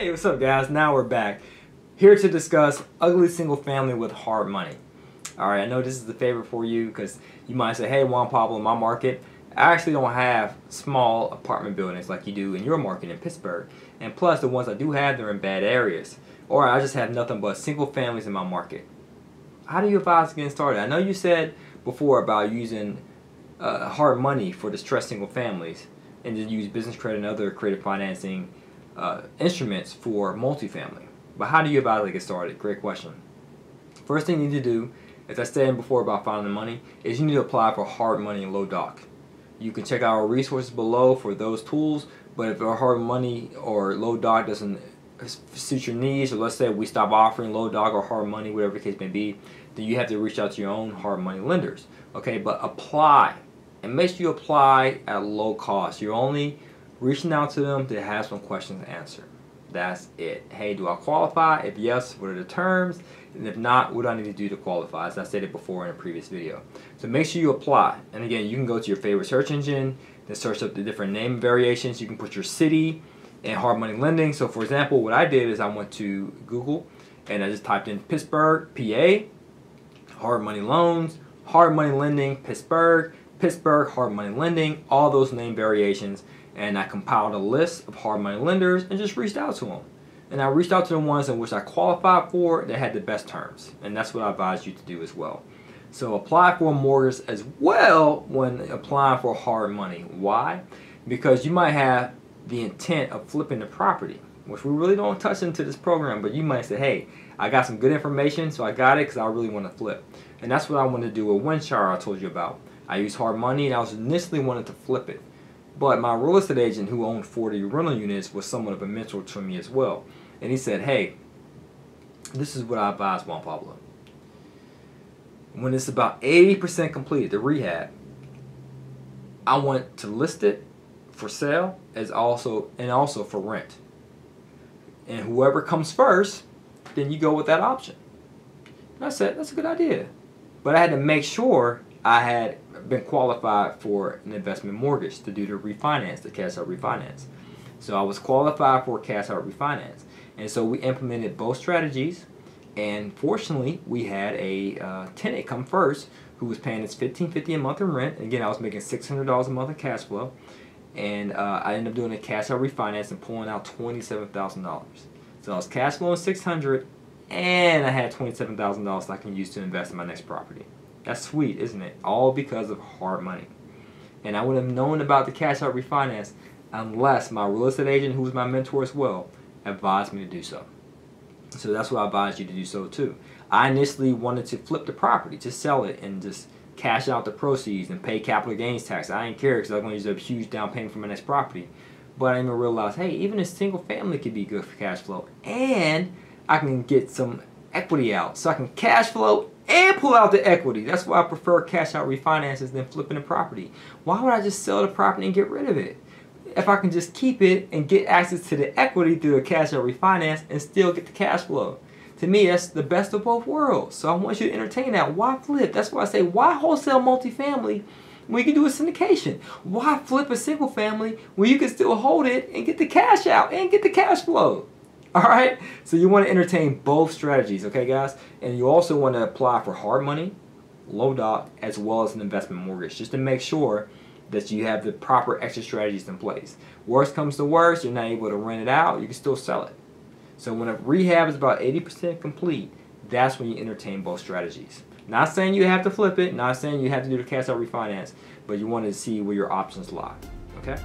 Hey, what's up guys? Now we're back. Here to discuss ugly single family with hard money. Alright, I know this is the favorite for you because you might say, hey Juan Pablo, in my market, I actually don't have small apartment buildings like you do in your market in Pittsburgh. And plus the ones I do have, they're in bad areas. Or I just have nothing but single families in my market. How do you advise getting started? I know you said before about using hard money for distressed single families and to use business credit and other creative financing instruments for multifamily. But how do you advise to get started? Great question. First thing you need to do, as I said before about finding the money, is you need to apply for hard money and low doc. You can check out our resources below for those tools, but if our hard money or low doc doesn't suit your needs, or let's say we stop offering low doc or hard money, whatever the case may be, then you have to reach out to your own hard money lenders. Okay, but apply, and make sure you apply at low cost. You're only reaching out to them to have some questions answered. That's it. Hey, do I qualify? If yes, what are the terms? And if not, what do I need to do to qualify? As I stated before in a previous video. So make sure you apply. And again, you can go to your favorite search engine, then search up the different name variations. You can put your city and hard money lending. So for example, what I did is I went to Google and I just typed in Pittsburgh, PA, hard money loans, hard money lending, Pittsburgh, hard money lending, all those name variations. And I compiled a list of hard money lenders and just reached out to them. And I reached out to the ones in which I qualified for that had the best terms. And that's what I advise you to do as well. So apply for a mortgage as well when applying for hard money. Why? Because you might have the intent of flipping the property, which we really don't touch into this program, but you might say, hey, I got some good information, so I got it because I really want to flip. And that's what I want to do with Windshire I told you about. I used hard money and I was initially wanting to flip it. But my real estate agent who owned 40 rental units was somewhat of a mentor to me as well. And he said, hey, this is what I advise Juan Pablo. When it's about 80% completed, the rehab, I want to list it for sale and also for rent. And whoever comes first, then you go with that option. And I said, that's a good idea. But I had to make sure I had been qualified for an investment mortgage to do the refinance, the cash out refinance. So I was qualified for cash out refinance. And so we implemented both strategies, and fortunately we had a tenant come first who was paying us $1,550 a month in rent. Again, I was making $600 a month in cash flow, and I ended up doing a cash out refinance and pulling out $27,000. So I was cash flowing $600, and I had $27,000 I can use to invest in my next property. That's sweet, isn't it? All because of hard money. And I would have known about the cash out refinance unless my real estate agent, who was my mentor as well, advised me to do so. So that's what I advise you to do so too. I initially wanted to flip the property, just sell it and just cash out the proceeds and pay capital gains tax. I didn't care because I was going to use a huge down payment for my next property. But I didn't even realize, hey, even a single family could be good for cash flow. And I can get some equity out. So I can cash flow and pull out the equity. That's why I prefer cash out refinances than flipping the property. Why would I just sell the property and get rid of it if I can just keep it and get access to the equity through a cash out refinance and still get the cash flow? To me, that's the best of both worlds. So I want you to entertain that. Why flip? That's why I say, why wholesale multifamily when you can do a syndication? Why flip a single family when you can still hold it and get the cash out and get the cash flow? Alright, so you want to entertain both strategies, okay guys? And you also want to apply for hard money, low doc, as well as an investment mortgage, just to make sure that you have the proper exit strategies in place. Worst comes to worst, you're not able to rent it out, you can still sell it. So when a rehab is about 80% complete, that's when you entertain both strategies. Not saying you have to flip it, not saying you have to do the cash out refinance, but you want to see where your options lie, okay?